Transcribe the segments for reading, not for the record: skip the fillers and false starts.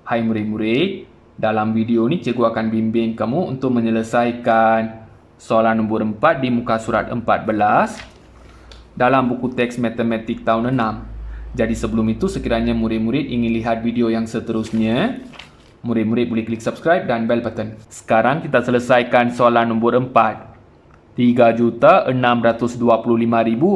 Hai murid-murid, dalam video ni cikgu akan bimbing kamu untuk menyelesaikan soalan nombor 4 di muka surat 14 dalam buku teks matematik tahun 6. Jadi sebelum itu, sekiranya murid-murid ingin lihat video yang seterusnya, murid-murid boleh klik subscribe dan bell button. Sekarang kita selesaikan soalan nombor 4. 3.625.000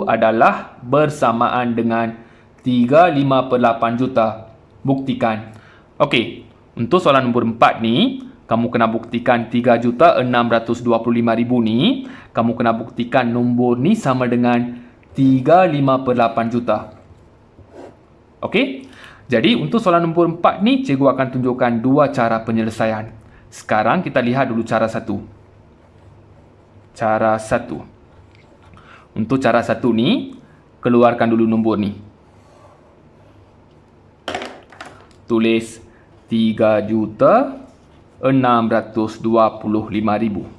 adalah bersamaan dengan 35/8 juta. Buktikan. Okey, untuk soalan nombor 4 ni, kamu kena buktikan 3.625.000 ni, kamu kena buktikan nombor ni sama dengan 35/8 juta. Okey? Jadi, untuk soalan nombor 4 ni, cikgu akan tunjukkan dua cara penyelesaian. Sekarang kita lihat dulu cara satu. Cara satu. Untuk cara satu ni, keluarkan dulu nombor ni. Tulis 3.625.000.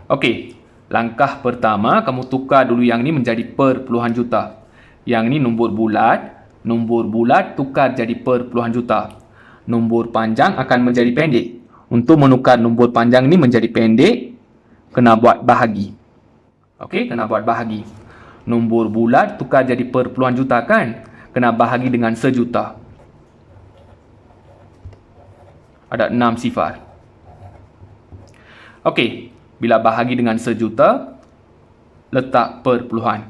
Okey, langkah pertama kamu tukar dulu yang ni menjadi perpuluhan juta. Yang ni nombor bulat tukar jadi perpuluhan juta. Nombor panjang akan menjadi pendek. Untuk menukar nombor panjang ni menjadi pendek, kena buat bahagi. Okey, kena buat bahagi. Nombor bulat tukar jadi perpuluhan juta kan? Kena bahagi dengan sejuta. Ada 6 sifar. Okey, bila bahagi dengan sejuta, letak perpuluhan.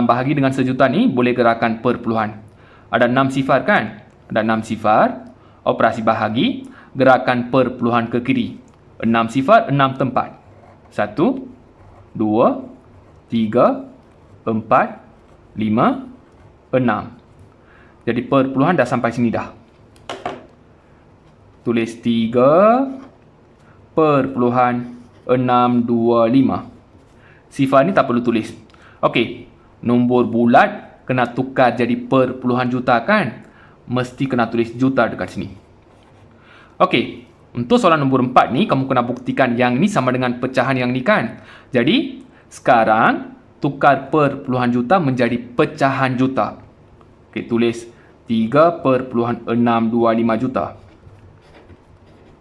Bahagi dengan sejuta ni boleh gerakan perpuluhan. Ada 6 sifar kan? Ada 6 sifar. Operasi bahagi, gerakan perpuluhan ke kiri. 6 sifar, 6 tempat. 1, 2, 3, 4, 5, 6. Jadi perpuluhan dah sampai sini dah. Tulis 3.625. Sifar ni tak perlu tulis. Okey, nombor bulat kena tukar jadi perpuluhan juta kan? Mesti kena tulis juta dekat sini. Okey, untuk soalan nombor 4 ni, kamu kena buktikan yang ni sama dengan pecahan yang ni kan? Jadi, sekarang tukar perpuluhan juta menjadi pecahan juta. Okey, tulis 3.625 juta.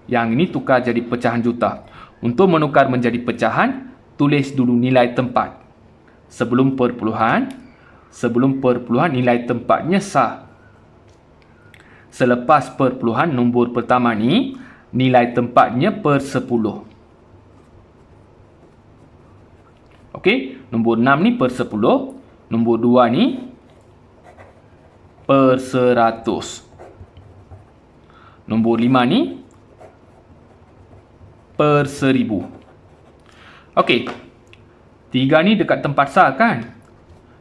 Yang ini tukar jadi pecahan juta. Untuk menukar menjadi pecahan, tulis dulu nilai tempat. Sebelum perpuluhan nilai tempatnya sah. Selepas perpuluhan nombor pertama ni, nilai tempatnya per 10. Okey, nombor 6 ni per 10, nombor 2 ni per 100. Nombor 5 ni per 1000. Okey, 3 ni dekat tempat sah kan?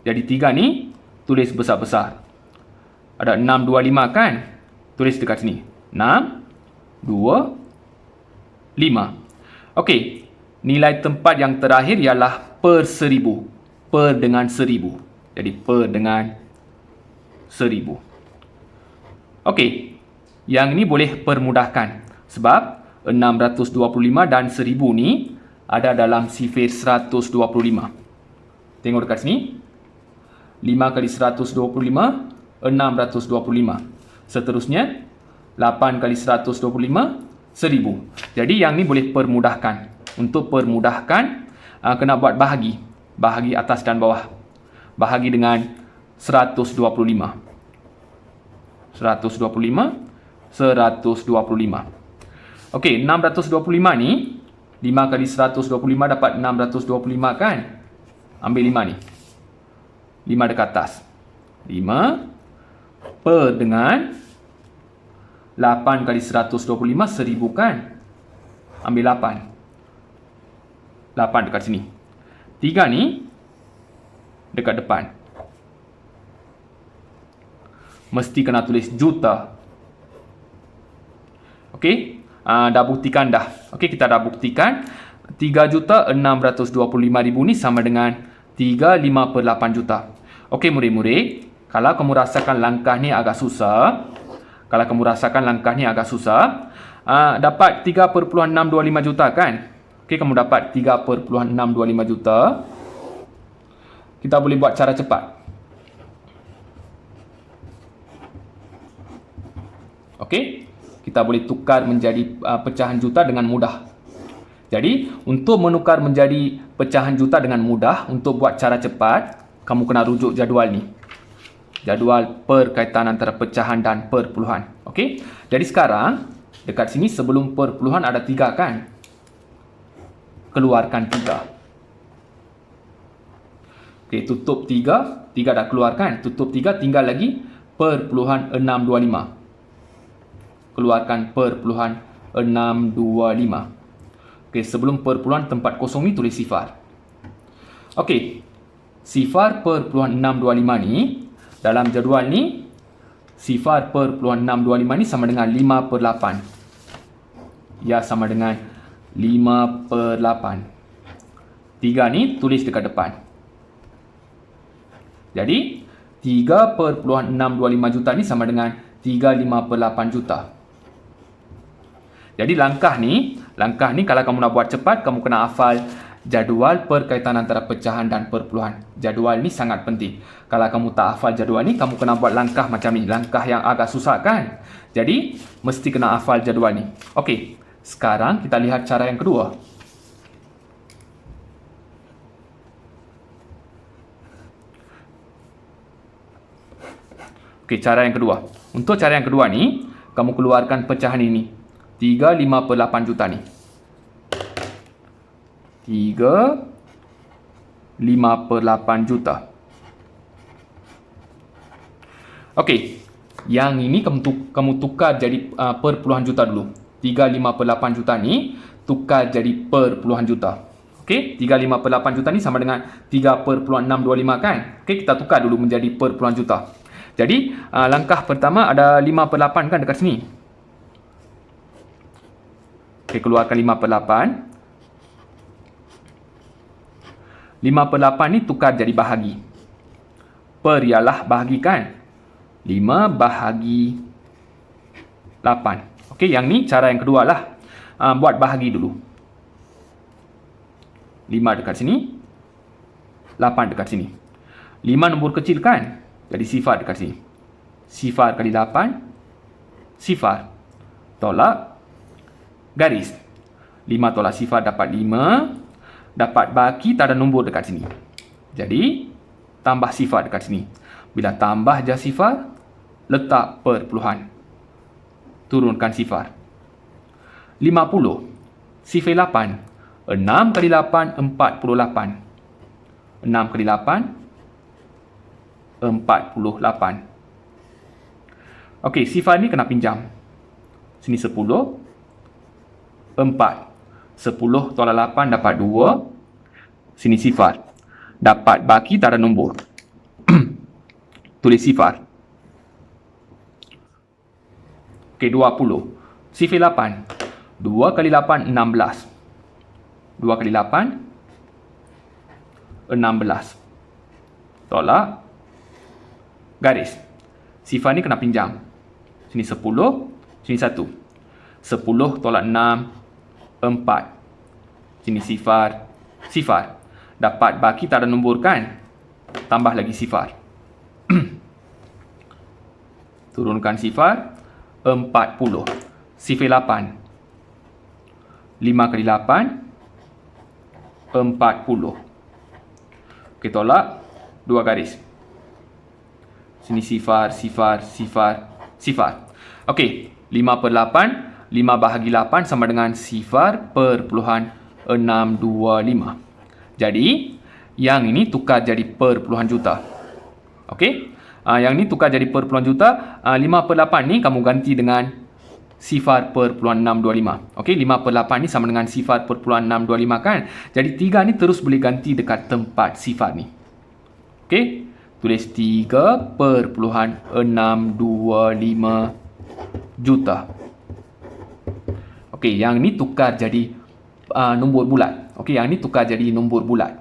Jadi 3 ni tulis besar-besar. Ada 625 kan? Tulis dekat sini. 6, 2, 5. Okey, nilai tempat yang terakhir ialah per 1000. Per dengan 1000. Jadi per dengan 1000. Okey, yang ni boleh permudahkan. Sebab 625 dan 1000 ni ada dalam sifir 125. Tengok dekat sini. 5 kali 125, 625. Seterusnya, 8 kali 125, 1000. Jadi yang ni boleh permudahkan. Untuk permudahkan, kena buat bahagi. Bahagi atas dan bawah. Bahagi dengan 125. 125, 125. Okey, 625 ni, 5 kali 125 dapat 625 kan? Ambil 5 ni. 5 dekat atas. 5 per dengan 8 kali 125, 1000 kan? Ambil 8. 8 dekat sini. 3 ni dekat depan. Mesti kena tulis juta. Okey, dah buktikan dah. Okey, kita dah buktikan 3.625.000 ni sama dengan 35/8 juta. Okey murid-murid, kalau kamu rasakan langkah ni agak susah, dapat 3.625 juta kan? Okey, kamu dapat 3.625 juta. Kita boleh buat cara cepat. Okey, kita boleh tukar menjadi pecahan juta dengan mudah. Jadi, untuk menukar menjadi pecahan juta dengan mudah, untuk buat cara cepat, kamu kena rujuk jadual ni. Jadual perkaitan antara pecahan dan perpuluhan. Okey, jadi sekarang, dekat sini sebelum perpuluhan ada 3 kan? Keluarkan 3. Okey, tutup 3. 3 dah keluarkan. Tutup 3, tinggal lagi perpuluhan 625. Keluarkan perpuluhan 625. Okey, sebelum perpuluhan tempat kosong ni tulis sifar. Okey, sifar perpuluhan 625 ni, dalam jadual ni, sifar perpuluhan 625 ni sama dengan 5/8. Ya, sama dengan 5/8. 3 ni tulis dekat depan. Jadi, 3,625 juta ni sama dengan 35/8 juta. Jadi langkah ni kalau kamu nak buat cepat, kamu kena hafal jadual perkaitan antara pecahan dan perpuluhan. Jadual ni sangat penting. Kalau kamu tak hafal jadual ni, kamu kena buat langkah macam ni. Langkah yang agak susah kan? Jadi, mesti kena hafal jadual ni. Okey, sekarang kita lihat cara yang kedua. Okey, cara yang kedua. Untuk cara yang kedua ni, kamu keluarkan pecahan ini. 35/8 juta ni. 35/8 juta. Okey, yang ini kamu tukar jadi perpuluhan juta dulu. 35/8 juta ni tukar jadi perpuluhan juta. Okey, 35/8 juta ni sama dengan 3,625 kan? Okey, kita tukar dulu menjadi perpuluhan juta. Jadi, langkah pertama ada 5/8 kan dekat sini. Okey, keluarkan 5/8. 5/8 ni tukar jadi bahagi. Per ialah bahagi kan? 5 bahagi 8. Okey, yang ni cara yang kedua lah. Buat bahagi dulu. 5 dekat sini. 8 dekat sini. 5 nombor kecil kan? Jadi sifar dekat sini. Sifar kali 8. Sifar. Tolak. Garis. 5 tolak sifar dapat 5. Dapat baki tak ada nombor dekat sini. Jadi, tambah sifar dekat sini. Bila tambah je sifar, letak perpuluhan. Turunkan sifar. 50. Sifar 8. 6 kali 8, 48. 6 kali 8, 48. Okey, sifar ni kena pinjam. Sini 10. 4. 10 tolak 8 dapat 2. Sini sifar. Dapat baki tak ada nombor. Tulis sifar. Okey, 20. Sifar 8. 2 kali 8, 16. 2 kali 8, 16. Tolak. Garis. Sifar ni kena pinjam. Sini 10. Sini 1. 10 tolak 6, 4. Sini sifar. Sifar. Dapat baki tak ada nombor kan? Tambah lagi sifar. Turunkan sifar. 40. Sifar 8. 5 kali 8, 40. Okey, tolak. 2 garis. Sini sifar, sifar, sifar, sifar. Okey, 5/8. 5 bahagi 8 sama dengan sifar perpuluhan 625. Jadi, yang ini tukar jadi perpuluhan juta. Okey? Yang ini tukar jadi perpuluhan juta. 5/8 ni kamu ganti dengan sifar perpuluhan 625. Okey, 5/8 ni sama dengan sifar perpuluhan 625 kan? Jadi 3 ni terus boleh ganti dekat tempat sifar ni. Okey? Tulis 3,625 juta. Okey, yang ni tukar jadi nombor bulat. Okey, yang ni tukar jadi nombor bulat.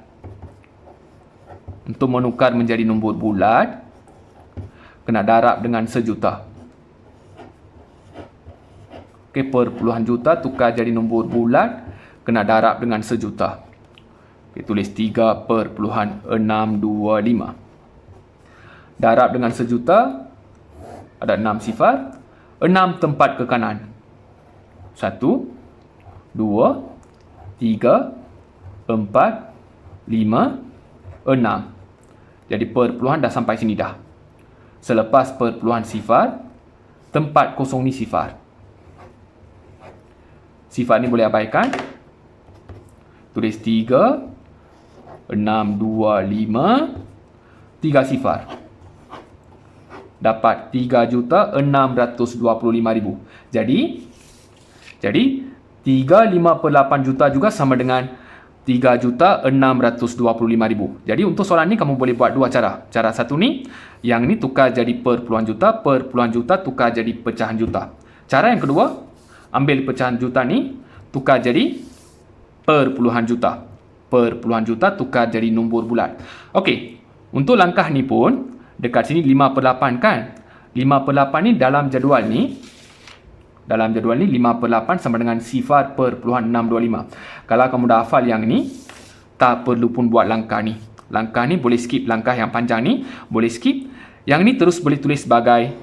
Untuk menukar menjadi nombor bulat, kena darab dengan sejuta. Okey, perpuluhan juta tukar jadi nombor bulat, kena darab dengan sejuta. Okey, tulis 3,625. Darab dengan sejuta, ada 6 sifar. 6 tempat ke kanan. 1, 2, 3, 4, 5, 6. Jadi perpuluhan dah sampai sini dah. Selepas perpuluhan sifar, tempat kosong ni sifar. Sifar ni boleh abaikan. Tulis 3, 6, 2, 5, 3 sifar. Dapat 3,625,000. Jadi 3/5/8 juta juga sama dengan 3,625,000. Jadi untuk soalan ni kamu boleh buat dua cara. Cara satu ni, yang ni tukar jadi perpuluhan juta tukar jadi pecahan juta. Cara yang kedua, ambil pecahan juta ni tukar jadi perpuluhan juta. Perpuluhan juta tukar jadi nombor bulat. Okey, untuk langkah ni pun dekat sini 5/8 kan? 5/8 ni dalam jadual ni 5/8 sama dengan sifar perpuluhan 625. Kalau kamu dah hafal yang ni, tak perlu pun buat langkah ni. Langkah ni boleh skip, langkah yang panjang ni boleh skip. Yang ni terus boleh tulis sebagai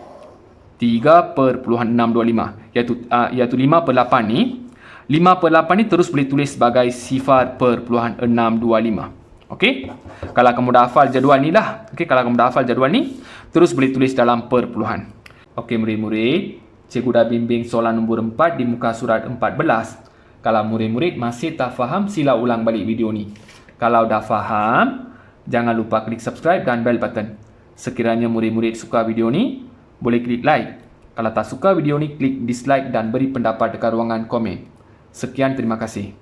3/625, iaitu 5/8 ni. 5/8 ni terus boleh tulis sebagai sifar perpuluhan 625. Okey? Kalau kamu dah hafal jadual ni lah. Okey, kalau kamu dah hafal jadual ni, terus boleh tulis dalam perpuluhan. Okey murid-murid, cikgu dah bimbing soalan nombor 4 di muka surat 14. Kalau murid-murid masih tak faham, sila ulang balik video ni. Kalau dah faham, jangan lupa klik subscribe dan bell button. Sekiranya murid-murid suka video ni, boleh klik like. Kalau tak suka video ni, klik dislike dan beri pendapat dekat ruangan komen. Sekian, terima kasih.